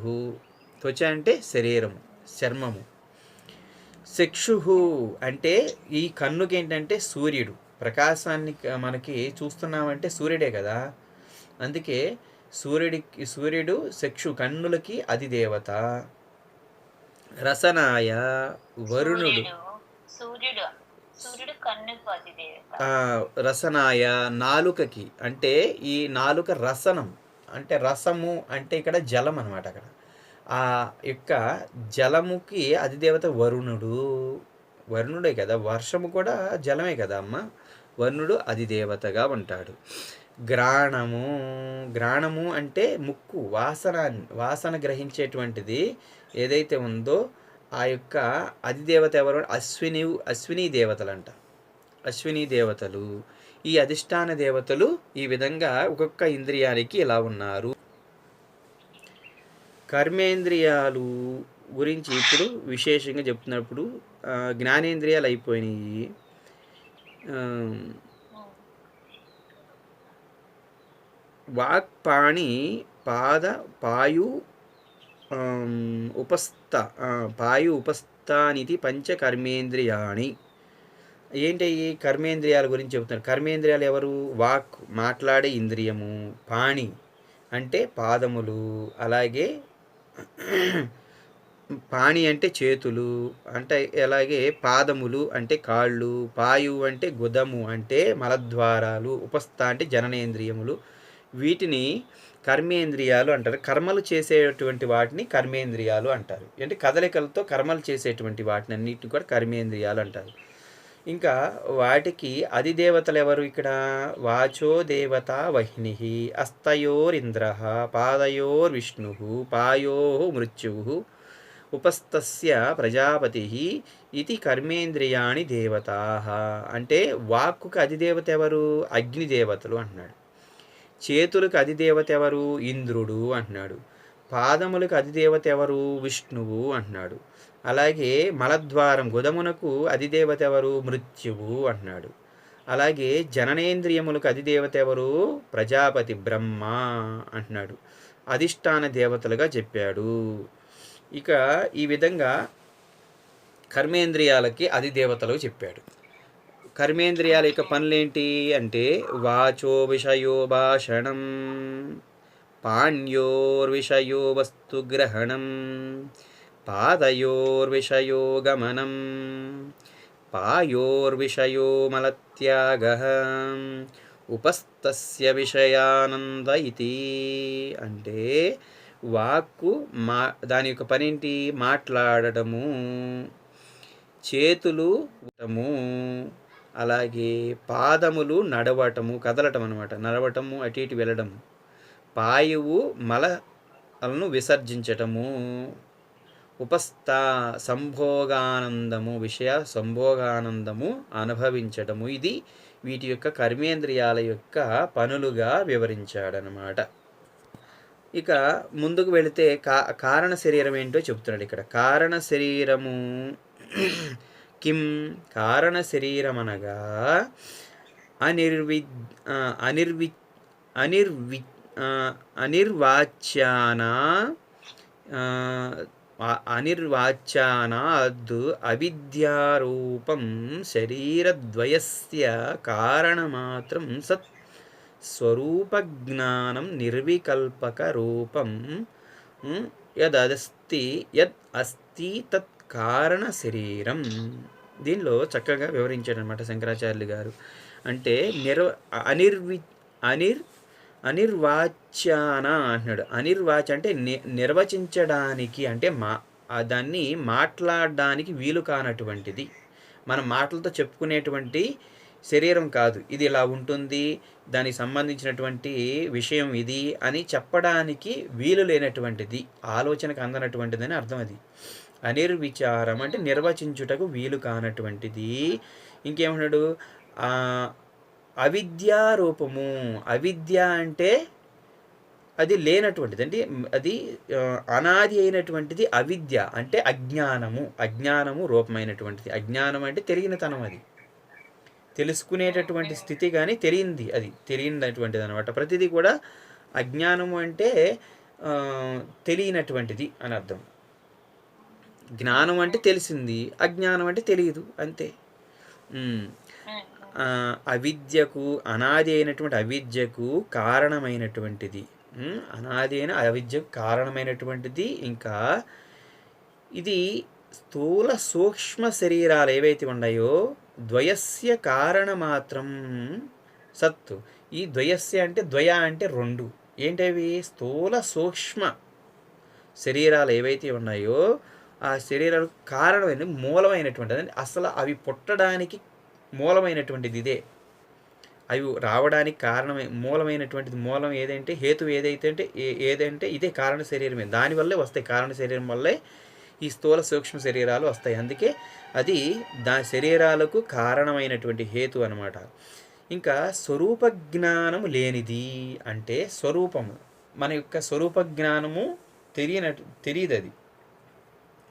త్వచ అంటే శరీరము, చర్మము. చక్షుహు అంటే ఈ కన్నుకి ఏంటంటే సూర్యుడు, ప్రకాశాన్ని మనకి చూస్తున్నామంటే సూర్యుడే కదా. అందుకే సూర్యుడు చక్షు, కన్నులకి అధిదేవత. రసనాయ వరుణుడు, సూర్యుడు కన్నుకు అధిదేవత. రసనాయ నాలుకకి, అంటే ఈ నాలుక రసనం అంటే రసము అంటే ఇక్కడ జలం అనమాట. అక్కడ ఆ యొక్క జలముకి అధిదేవత వరుణుడు. వరుణుడే కదా, వర్షము కూడా జలమే కదా అమ్మ. వరుణుడు అధిదేవతగా ఉంటాడు. గ్రాణము అంటే ముక్కు, వాసన గ్రహించేటువంటిది ఏదైతే ఉందో ఆ యొక్క అధిదేవత ఎవరు? అశ్విని దేవతలు అంట. అశ్విని దేవతలు, ఈ అధిష్టాన దేవతలు ఈ విధంగా ఒక్కొక్క ఇంద్రియానికి ఇలా ఉన్నారు. కర్మేంద్రియాలు గురించి ఇప్పుడు విశేషంగా చెప్తున్నప్పుడు జ్ఞానేంద్రియాలు అయిపోయినాయి. వాక్, పాణి, పాద, పాయు, ఉపస్థానితి పంచ కర్మేంద్రియాణి. ఏంటి ఈ కర్మేంద్రియాల గురించి చెబుతున్నారు. కర్మేంద్రియాలు ఎవరు? వాక్ మాట్లాడే ఇంద్రియము, పాణి అంటే పాదములు, అలాగే పాణి అంటే చేతులు అంటే, అలాగే పాదములు అంటే కాళ్ళు, పాయు అంటే గుదము అంటే మలద్వారాలు, ఉపస్థ అంటే జననేంద్రియములు. వీటిని కర్మేంద్రియాలు అంటారు. కర్మలు చేసేటువంటి వాటిని కర్మేంద్రియాలు అంటారు. అంటే కదలికలతో కర్మలు చేసేటువంటి వాటిని అన్నిటిని కూడా కర్మేంద్రియాలు అంటారు. ఇంకా వాటికి అధిదేవతలు ఎవరు ఇక్కడ? వాచో దేవత వహ్ని, అస్తయోరింద్ర, పాదయోర్విష్ణు, పాయో మృత్యు, ఉపస్థస్య ప్రజాపతి ఇది కర్మేంద్రియాణి దేవతా. అంటే వాక్కుకి అధిదేవత ఎవరు? అగ్నిదేవతలు అంటున్నాడు. చేతులకు అధిదేవత ఎవరు? ఇంద్రుడు అంటున్నాడు. పాదములకు అధిదేవత ఎవరు? విష్ణువు అంటున్నాడు. అలాగే మలద్వారం గుదమునకు అధిదేవత ఎవరు? మృత్యువు అంటున్నాడు. అలాగే జననేంద్రియములకు అధిదేవత ఎవరు? ప్రజాపతి, బ్రహ్మ అంటున్నాడు. అధిష్టాన దేవతలుగా చెప్పాడు. ఇక ఈ విధంగా కర్మేంద్రియాలకి అధిదేవతలు చెప్పాడు. కర్మేంద్రియాల యొక్క పనులేంటి అంటే వాచో విషయో భాషణం, పాణ్యోర్విషయో వస్తుగ్రహణం, పాదయోర్విషయో గమనం, పాయోర్విషయో మలత్యాగః, ఉపస్థస్య విషయానంద ఇతి. అంటే వాక్కు దాని యొక్క పనేంటి? మాట్లాడటము, చేతులు అలాగే పాదములు నడవటము, కదలటం అనమాట. నడవటము, అటు ఇటు వెళ్ళడము. పాయువు మలను విసర్జించటము. ఉపస్థ సంభోగానందము, విషయ సంభోగానందము అనుభవించటము. ఇది వీటి యొక్క కర్మేంద్రియాల యొక్క పనులుగా వివరించాడనమాట. ఇక ముందుకు వెళితే కారణ శరీరం ఏంటో చెప్తున్నాడు ఇక్కడ. కారణ శరీరము కిం? కారణ శరీరం అనగా అనిర్వాచ్యానాద్ అవిద్యారూపం శరీరద్వయస్య కారణమాత్రం సత్ స్వరూపజ్ఞానం నిర్వికల్పక రూపం యద్ అస్తి తత్ కారణ శరీరం. దీనిలో చక్కగా వివరించాడనమాట శంకరాచార్యులు గారు. అంటే అనిర్వాచ్యాన అంటున్నాడు. అనిర్వాచ అంటే నిర్వచించడానికి, అంటే దాన్ని మాట్లాడడానికి వీలు కానటువంటిది. మనం మాటలతో చెప్పుకునేటువంటి శరీరం కాదు. ఇది ఇలా ఉంటుంది, దానికి సంబంధించినటువంటి విషయం ఇది అని చెప్పడానికి వీలు లేనటువంటిది, ఆలోచనకు అందనటువంటిదని అర్థం. అది అనిర్విచారం అంటే నిర్వచించుటకు వీలు కానటువంటిది. ఇంకేమన్నాడు? అవిద్యా రూపము. అవిద్య అంటే అది లేనటువంటిది, అంటే అది అనాది అయినటువంటిది. అవిద్య అంటే అజ్ఞానము. అజ్ఞానము రూపమైనటువంటిది. అజ్ఞానం అంటే తెలియనితనం, అది తెలుసుకునేటటువంటి స్థితి, కానీ తెలియంది, అది తెలియనటువంటిది అనమాట. ప్రతిదీ కూడా అజ్ఞానము అంటే తెలియనటువంటిది అని అర్థం. జ్ఞానం అంటే తెలిసింది, అజ్ఞానం అంటే తెలియదు, అంతే. అవిద్యకు, అనాది అయినటువంటి అవిద్యకు కారణమైనటువంటిది. అనాది అయిన అవిద్యకు కారణమైనటువంటిది. ఇంకా ఇది స్థూల సూక్ష్మ శరీరాలు ఏవైతే ఉన్నాయో ద్వయస్య కారణమాత్రం సత్తు. ఈ ద్వయస్య అంటే ద్వయ అంటే రెండు. ఏంటవి? స్థూల సూక్ష్మ శరీరాలు ఏవైతే ఉన్నాయో ఆ శరీరాలకు కారణమైన మూలమైనటువంటిది, అసలు అవి పుట్టడానికి మూలమైనటువంటిది ఇదే. అవి రావడానికి కారణమే మూలమైనటువంటిది. మూలం ఏదంటే హేతు ఏదైతే అంటే ఏదంటే ఇదే కారణ శరీరమే. దానివల్లే వస్తాయి, కారణ శరీరం వల్లే ఈ స్థూల సూక్ష్మ శరీరాలు వస్తాయి. అందుకే అది శరీరాలకు కారణమైనటువంటి హేతు అనమాట. ఇంకా స్వరూప జ్ఞానము లేనిది అంటే స్వరూపము, మన యొక్క స్వరూప జ్ఞానము తెలియదు, అది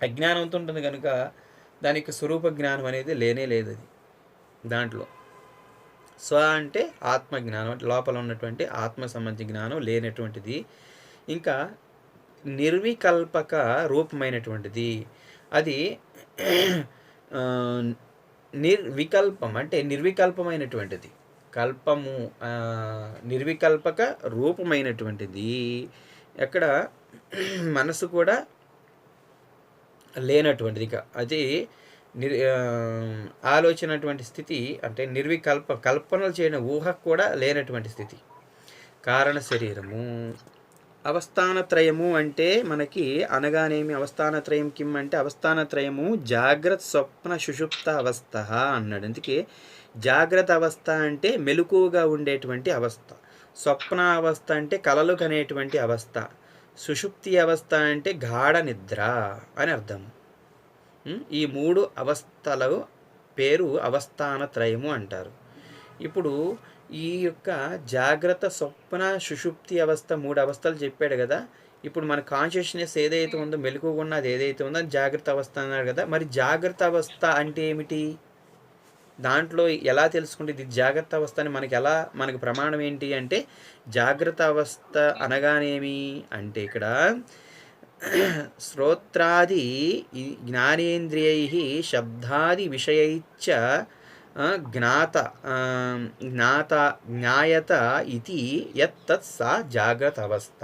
అజ్ఞానంతో ఉంటుంది కనుక దాని యొక్క స్వరూప జ్ఞానం అనేది లేనే లేదు. అది దాంట్లో స్వ అంటే ఆత్మజ్ఞానం, అంటే లోపల ఉన్నటువంటి ఆత్మ సంబంధించిన జ్ఞానం లేనటువంటిది. ఇంకా నిర్వికల్పక రూపమైనటువంటిది. అది నిర్వికల్పం అంటే నిర్వికల్పమైనటువంటిది. కల్పము నిర్వికల్పక రూపమైనటువంటిది. ఎక్కడ మనసు కూడా లేనటువంటిది. ఇక అది ఆలోచనటువంటి స్థితి, అంటే కల్పనలు చేయని ఊహ కూడా లేనటువంటి స్థితి. కారణ శరీరము. అవస్థానత్రయము అంటే మనకి అనగానేమి? అవస్థానత్రయం కిం అంటే అవస్థానత్రయము జాగ్రత్త స్వప్న సుషుప్త అవస్థ అన్నాడు. అందుకే జాగ్రత్త అవస్థ అంటే మెలకువగా ఉండేటువంటి అవస్థ, స్వప్న అవస్థ అంటే కలలు కనేటువంటి అవస్థ, సుషుప్తి అవస్థ అంటే గాఢ నిద్ర అని అర్థం. ఈ మూడు అవస్థల పేరు అవస్థానత్రయము అంటారు. ఇప్పుడు ఈ యొక్క జాగ్రత్త స్వప్న సుషుప్తి అవస్థ మూడు అవస్థలు చెప్పాడు కదా. ఇప్పుడు మన కాన్షియస్నెస్ ఏదైతే ఉందో, మెలకువగా ఉన్నది ఏదైతే ఉందో అది జాగ్రత్త అవస్థ అన్నాడు కదా. మరి జాగ్రత్త అవస్థ అంటే ఏమిటి? దాంట్లో ఎలా తెలుసుకుంటే ఇది జాగ్రత్త అవస్థ అని మనకి ప్రమాణం ఏంటి అంటే, జాగ్రత్త అవస్థ అనగానేమి అంటే ఇక్కడ శ్రోత్రాది జ్ఞానేంద్రియై శబ్దాది విషయైచ్చ జ్ఞాయత ఇది యత్తత్ సా జాగ్రత్త అవస్థ.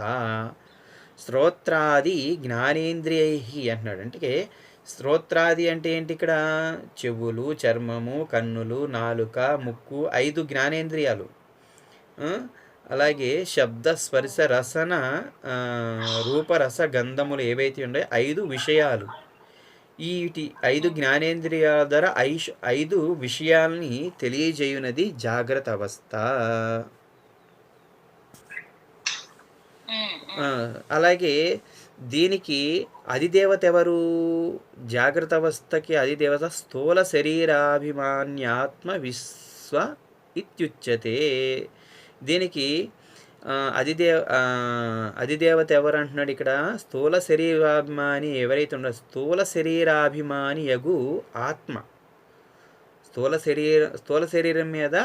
శ్రోత్రాది జ్ఞానేంద్రియై అంటున్నాడు. అంటే శ్రోత్రాది అంటే ఏంటి? ఇక్కడ చెవులు, చర్మము, కన్నులు, నాలుక, ముక్కు 5 జ్ఞానేంద్రియాలు. అలాగే శబ్ద స్పర్శ రసన రూపరస గంధములు ఏవైతే ఉన్నాయో 5 విషయాలు. ఈ 5 జ్ఞానేంద్రియాల ద్వారా 5 విషయాల్ని తెలియజేయునది జాగ్రత్త అవస్థ. అలాగే దీనికి అధిదేవత ఎవరు? జాగ్రత్త అవస్థకి అధిదేవత స్థూల శరీరాభిమాన్యాత్మ విశ్వ ఇత్యుచ్యతే. దీనికి అధిదేవత ఎవరు అంటున్నాడు ఇక్కడ? స్థూల శరీరాభిమాని ఎవరైతే ఉన్నారో, స్థూల శరీరాభిమాని యగు ఆత్మ, స్థూల శరీరం మీద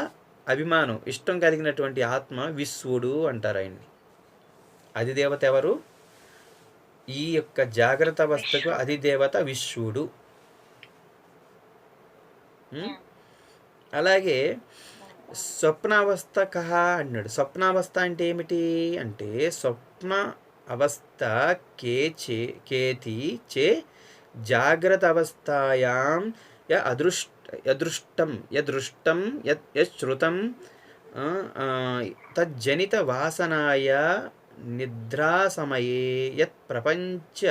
అభిమానం, ఇష్టం కలిగినటువంటి ఆత్మ విశ్వడు అంటారు ఆయన్ని. అధిదేవత ఎవరు? ఈ యొక్క జాగ్రత్త అవస్థకు అధిదేవత విశ్వడు. అలాగే స్వప్నావస్థ కహ అన్నాడు. స్వప్నావస్థ అంటే ఏమిటి అంటే, స్వప్న అవస్థ కేతి చే జాగ్రత్త అవస్థాయాం యదృష్టం యశ్రుతం తజ్జనిత వాసనాయ నిద్రా సమయే యత్ ప్రపంచ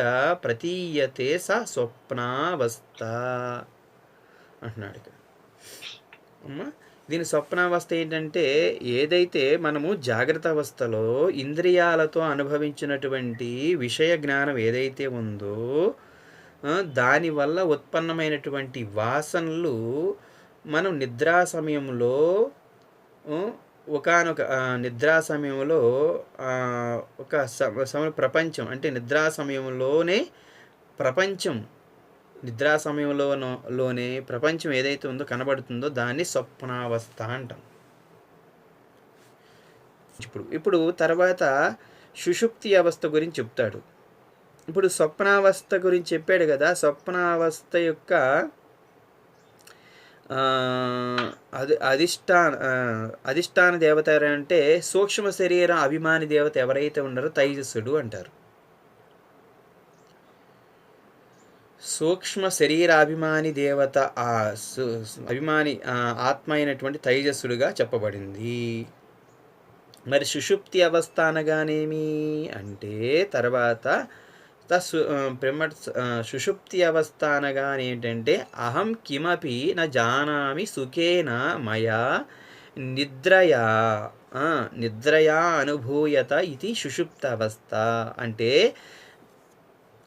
ప్రతీయతే స స్వప్నావస్థ అంటున్నాడు ఇక్కడ. అమ్మా, దీని స్వప్నావస్థ ఏంటంటే, ఏదైతే మనము జాగ్రత్త అవస్థలో ఇంద్రియాలతో అనుభవించినటువంటి విషయ జ్ఞానం ఏదైతే ఉందో దానివల్ల ఉత్పన్నమైనటువంటి వాసనలు మనం నిద్రా సమయంలో ఒకానొక నిద్రా సమయంలో ఒక ప్రపంచం అంటే నిద్రా సమయంలోనే ప్రపంచం నిద్రా సమయంలోనే ప్రపంచం ఏదైతే ఉందో కనబడుతుందో దాన్ని స్వప్నావస్థ అంటాం. ఇప్పుడు తర్వాత సుషుప్తి అవస్థ గురించి చెప్తాడు. ఇప్పుడు స్వప్నావస్థ గురించి చెప్పాడు కదా. స్వప్నావస్థ యొక్క అధిష్టాన దేవత ఎవరంటే సూక్ష్మ శరీర అభిమాని దేవత ఎవరైతే ఉన్నారో తైజస్సుడు అంటారు. సూక్ష్మ శరీరాభిమాని దేవత అభిమాని ఆత్మ అయినటువంటి తైజస్సుడుగా చెప్పబడింది. మరి సుషుప్తి అవస్థ అనగానేమి అంటే తర్వాత సుషుప్తి అవస్థ అనగానే ఏంటంటే అహం కిమపి న జానామి సుఖేన మయా నిద్రయా అనుభూయత ఇది సుషుప్త అవస్థ. అంటే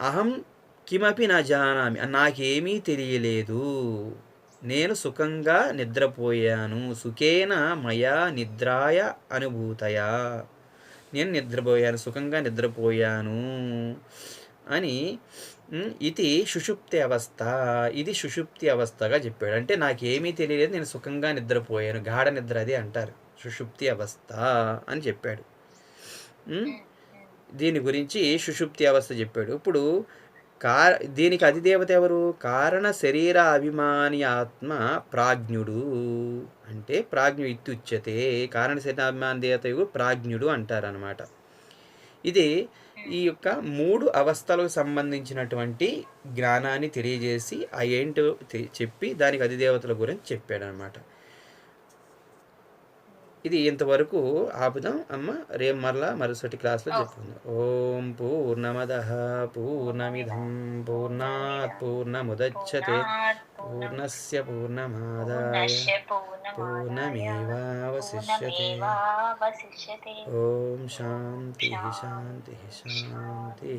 అహం కిమపి న జానామి, నాకేమీ తెలియలేదు, నేను సుఖంగా నిద్రపోయాను. సుఖేన మయా నిద్రాయ అనుభూతయా, నేను నిద్రపోయాను, సుఖంగా నిద్రపోయాను అని ఇది సుషుప్తి అవస్థ. ఇది సుషుప్తి అవస్థగా చెప్పాడు. అంటే నాకేమీ తెలియలేదు, నేను సుఖంగా నిద్రపోయాను, గాఢ నిద్ర అది అంటారు, సుషుప్తి అవస్థ అని చెప్పాడు. దీని గురించి సుషుప్తి అవస్థ చెప్పాడు. ఇప్పుడు దీనికి అధిదేవత ఎవరు? కారణ శరీర అభిమాని ఆత్మ ప్రాజ్ఞుడు. అంటే ప్రాజ్ఞు ఇత్యుచ్యతే, కారణ శరీరాభిమాని దేవత ప్రాజ్ఞుడు అంటారనమాట. ఇది ఈ యొక్క 3 అవస్థలకు సంబంధించినటువంటి జ్ఞానాన్ని తెలియజేసి ఏంటో చెప్పి దానికి అధిదేవతల గురించి చెప్పాడనమాట. ఇది ఇంతవరకు ఆపుదాం అమ్మ. రేపు మరుసటి క్లాస్లో చెప్పుకుందాం. ఓం పూర్ణమదః పూర్ణమిదం పూర్ణాత్ పూర్ణముదచ్యతే పూర్ణస్య పూర్ణమాదాయ పూర్ణమేవావశిష్యతే. ఓం శాంతి శాంతి శాంతి.